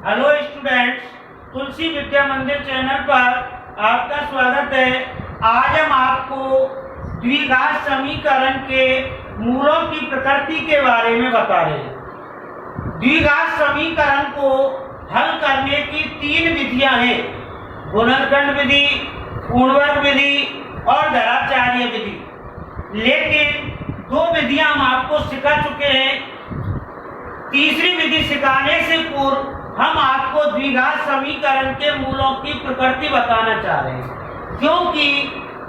Hello students, तुलसी विद्या मंदिर channel पर आपका स्वागत है। आज हम आपको द्विघात समीकरण के मूलों की प्रकृति के बारे में बता रहे हैं। द्विघात समीकरण को हल करने की तीन विधियां हैं: गुणनखंड विधि, पूर्णवर्ग विधि और धराचार्य विधि। लेकिन दो विधियां हम आपको सिखा चुके हैं। तीसरी विधि सिखाने से पूर्व हम आपको द्विघात समीकरण के मूलों की प्रकृति बताना चाह रहे हैं, क्योंकि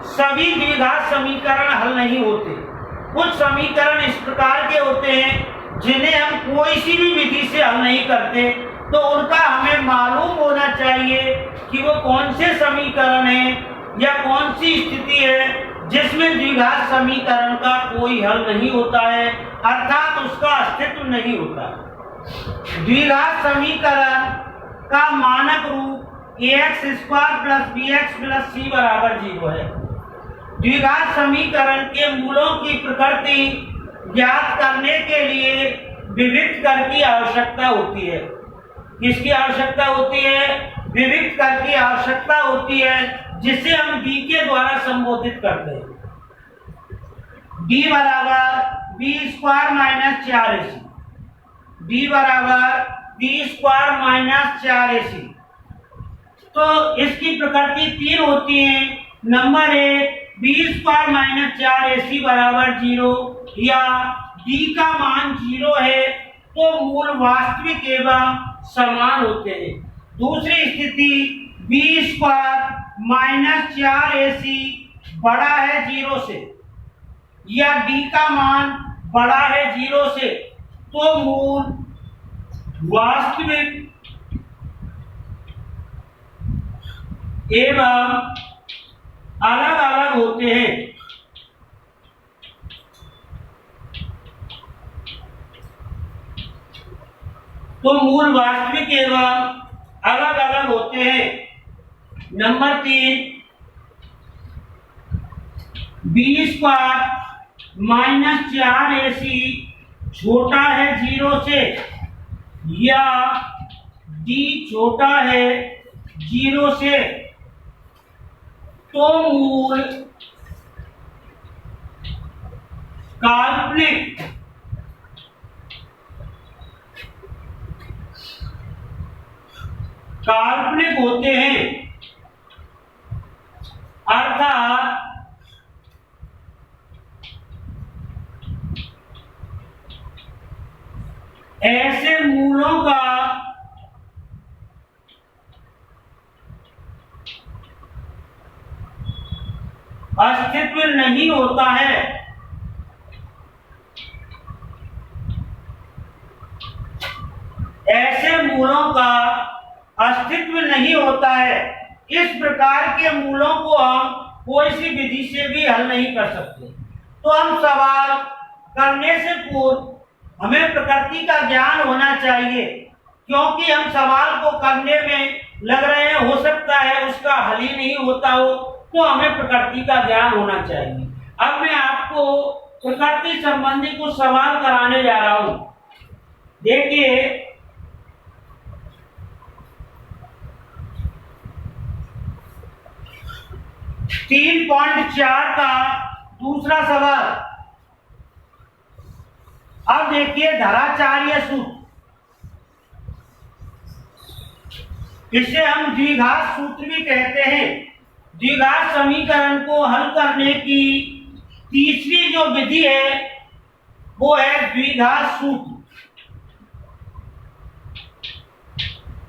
सभी द्विघात समीकरण हल नहीं होते। कुछ समीकरण इस प्रकार के होते हैं जिन्हें हम कोई सी भी विधि से हल नहीं करते, तो उनका हमें मालूम होना चाहिए कि वो कौन से समीकरण है या कौन सी स्थिति है जिसमें द्विघात समीकरण का कोई हल नहीं होता है, अर्थात उसका अस्तित्व नहीं होता। द्विघात समीकरण का मानक रूप ax² + bx + c = 0 है। द्विघात समीकरण के मूलों की प्रकृति ज्ञात करने के लिए विविक्त कर की आवश्यकता होती है। किसकी आवश्यकता होती है? विविक्त कर की आवश्यकता होती है, जिसे हम d के द्वारा संबोधित करते हैं। d = b² - 4ac, d = b² - 4ac। तो इसकी प्रकृति तीन होती है। नंबर 1, b² - 4ac = 0, या d का मान 0 है तो मूल वास्तविक एवं समान होते हैं। दूसरी स्थिति, b² - 4ac बड़ा है 0 से, या d का मान बड़ा है 0 से, तो मूल वास्तविक एवं अलग अलग होते हैं। तो मूल वास्तविक एवं अलग अलग होते हैं। नंबर 3, b² - 4ac छोटा है 0 से, या d छोटा है 0 से, तो मूल काल्पनिक होते हैं। अर्थात ऐसे मूलों का अस्तित्व नहीं होता है। ऐसे मूलों का अस्तित्व नहीं होता है। इस प्रकार के मूलों को हम कोई सी विधि से भी हल नहीं कर सकते। तो हम सवाल करने से पूर्व हमें प्रकृति का ज्ञान होना चाहिए, क्योंकि हम सवाल को करने में लग रहे हैं, हो सकता है उसका हल ही नहीं होता हो, तो हमें प्रकृति का ज्ञान होना चाहिए। अब मैं आपको प्रकृति संबंधी कुछ सवाल कराने जा रहा हूं। देखिए, 3.4 का दूसरा सवाल। अब देखिए, धराचार्य सूत्र, इसे हम द्विघात सूत्र भी कहते हैं। द्विघात समीकरण को हल करने की तीसरी जो विधि है वो है द्विघात सूत्र।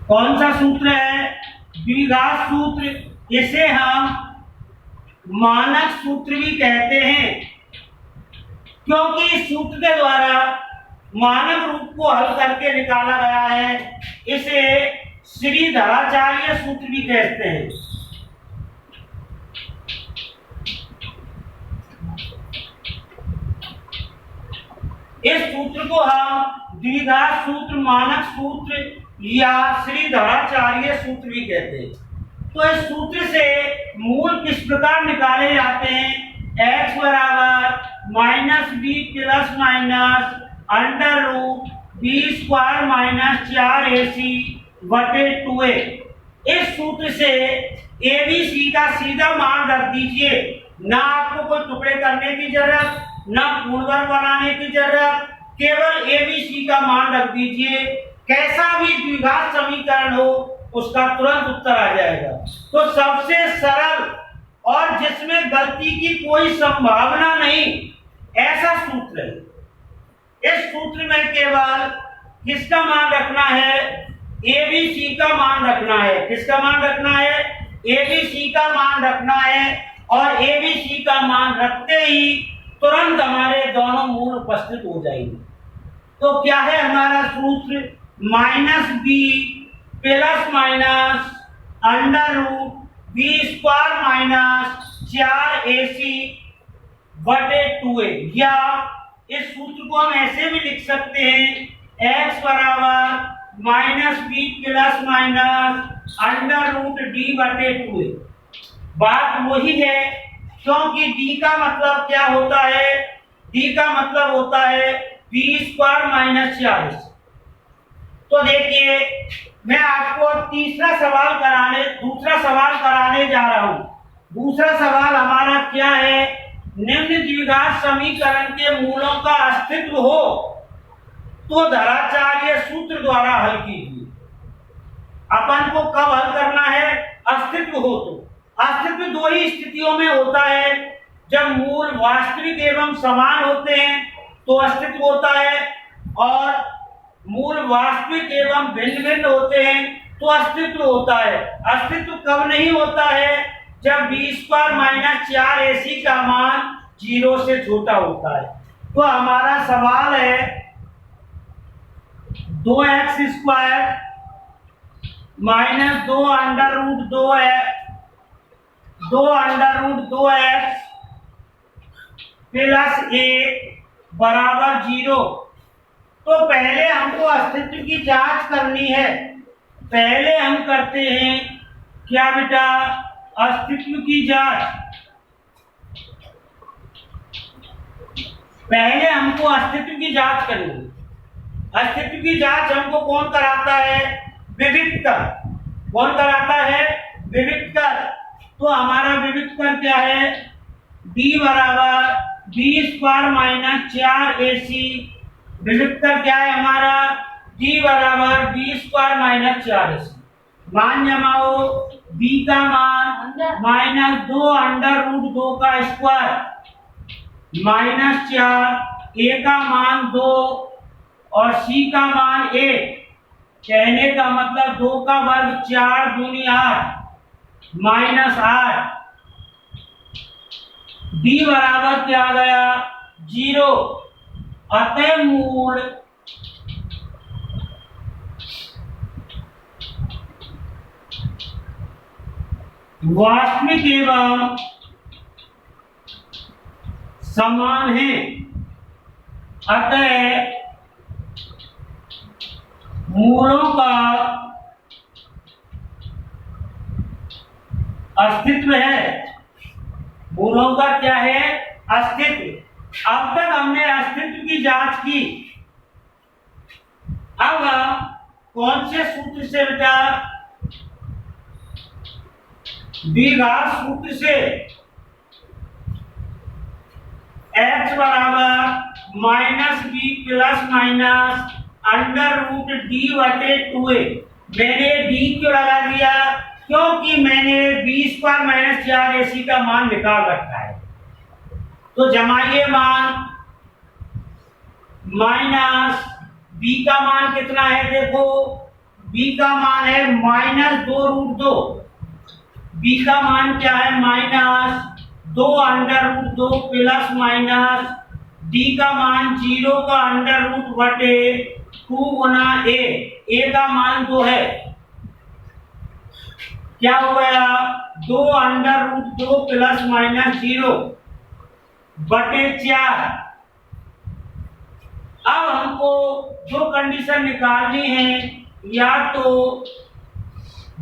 कौन सा सूत्र है? द्विघात सूत्र। इसे हम मानक सूत्र भी कहते हैं, क्योंकि इस सूत्र के द्वारा मानक रूप को हल करके निकाला गया है। इसे श्री धराचार्य सूत्र भी कहते हैं। इस सूत्र को हम द्विघात सूत्र, मानक सूत्र या श्री धराचार्य सूत्र भी कहते हैं। तो इस सूत्र से मूल किस प्रकार निकाले जाते हैं? x = -b ± √b² - 4ac बटे 2a। इस सूत्र से ABC का सीधा मान रख दीजिए, ना आपको कोई टुकड़े करने की जरूरत, ना पूर्ण वर्ग बनाने की जरूरत, केवल ABC का मान रख दीजिए। कैसा भी द्विघात समीकरण हो उसका तुरंत उत्तर आ जाएगा। तो सबसे सरल और जिसमें गलती की कोई संभावना नहीं, ऐसा सूत्र है। इस सूत्र में केवल किसका मान रखना है? ABC का मान रखना है। किसका मान रखना है? ABC का मान रखना है। और ABC का मान रखते ही तुरंत हमारे दोनों मूल उपस्थित हो जाएंगे। तो क्या है हमारा सूत्र? -b plus minus under root b² minus 4ac बटे 2a। या इस सूत्र को हम ऐसे भी लिख सकते हैं, x बराबर -b plus minus under root d बटे 2a। बात वही है, क्योंकि d का मतलब क्या होता है? d का मतलब होता है b² माइनस 4ac। तो देखिए, मैं आपको दूसरा सवाल कराने जा रहा हूं। दूसरा सवाल हमारा क्या है? निम्न द्विघात समीकरण के मूलों का अस्तित्व हो तो धराचार्य सूत्र द्वारा हल कीजिए। अपन को कब हल करना है? अस्तित्व हो तो। अस्तित्व दो ही स्थितियों में होता है, जब मूल वास्तविक एवं समान होते हैं तो अस्तित्व होता है, और मूल वास्तविक एवं भिन्न भिन्न होते हैं तो अस्तित्व होता है। अस्तित्व कब नहीं होता है? जब b² माइनस 4ac का मान 0 से छोटा होता है। तो हमारा सवाल है 2x² minus 2 under root 2x plus a बराबर 0। तो पहले हमको अस्तित्व की जांच करनी है। पहले हम करते हैं क्या बेटा? अस्तित्व की जांच। पहले हमको अस्तित्व की जांच करनी। अस्तित्व की जांच हमको कौन कराता है? विविक्तर। कौन कराता है? विविक्तर। तो हमारा विविक्तर क्या है? d बराबर b² माइनस 4ac। विविक्तर क्या है हमारा? d बराबर b² माइनस 4ac। मान जमाओ, b का मान -2 अंडर रूट 2 का स्क्वायर माइनस 4, a का मान 2 और c का मान 1। कहने का मतलब 2 का वर्ग 4 दूनी 8 माइनस 8। d बराबर क्या आ गया? 0। अतः मूल वास्तविक एवं समान है। अतः मूलों का अस्तित्व है। मूलों का क्या है? अस्तित्व। अब तक हमने अस्तित्व की जांच की। अब हम कौन से सूत्र से बेटा? द्विघात सूत्र से। x बराबर -b plus minus under root d बटे 2a। मैंने d क्यों लगा दिया? क्योंकि मैंने b² माइनस 4ac का मान निकाल रखा है। तो जमाइए मान, माइनस b का मान कितना है? देखो, b का मान है -2 रूट 2। b का मान क्या है? -2 under root 2 plus minus d का मान 0 का अंडर रूट बटे 2 गुना a का मान 2 है। क्या हो गया? 2 अंडर रूट 2 प्लस माइनस 0 बटे 4। अब हमको दो कंडीशन निकालनी है, या तो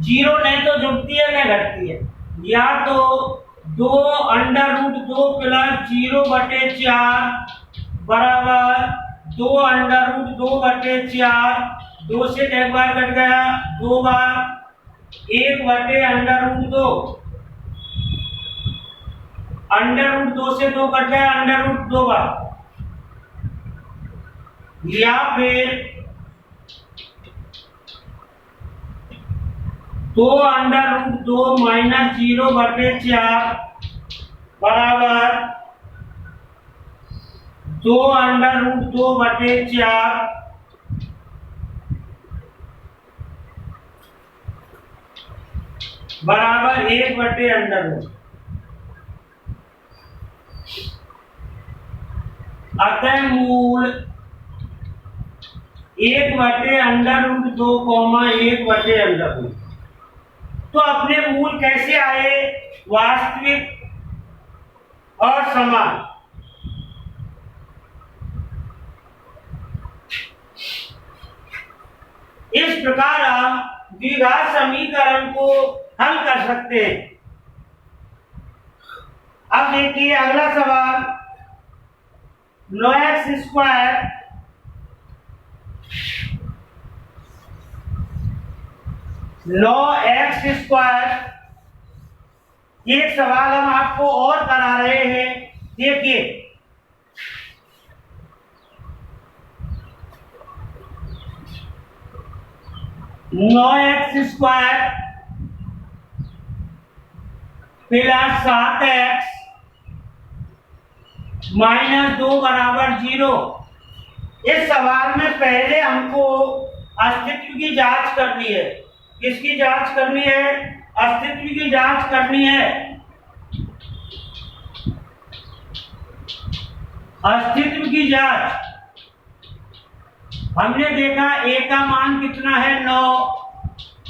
0 नहीं तो जुड़ती है नहीं घटती है, या तो 2 अंडर रूट 2 प्लस 0 बटे 4 बराबर 2 अंडर रूट 2 बटे 4 2 से एक बार कट गया, 2 बार, 1/√2, √2 से 2 कट गया, √2 बार, या फिर 2√2 - 0/4 बराबर 2√2/4 बराबर 1/√। अतः मूल 1/√2, 1/√। तो अपने मूल कैसे आए? वास्तविक और समान। इस प्रकार हम द्विघात समीकरण को हल कर सकते हैं। अब देखिए अगला सवाल, 9x²। एक सवाल हम आपको और करा रहे हैं, देखिए 9x² + 7x - 2 बराबर 0। इस सवाल में पहले हमको अस्तित्व की जांच करनी है। किसकी जांच करनी है? अस्तित्व की जांच करनी है। अस्तित्व की जांच। हमने देखा a का मान कितना है? 9,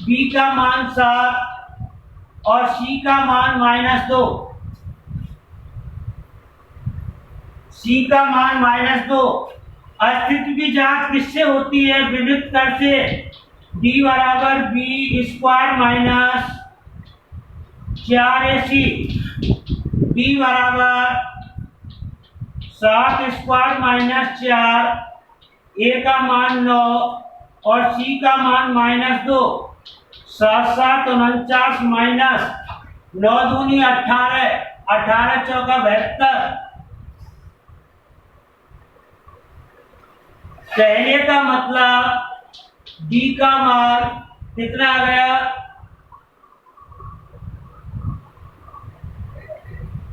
b का मान 7 और c का मान -2। c का मान -2। अस्तित्व की जांच किससे होती है? विविध कर से। d बराबर b² - 4ac, b बराबर 7² - 4, a का मान 9 और c का मान -2। 7 - 7 = 49 माइनस 9 दूनी 18, 18 चौका 72। पहले का मतलब d का मान कितना आ गया?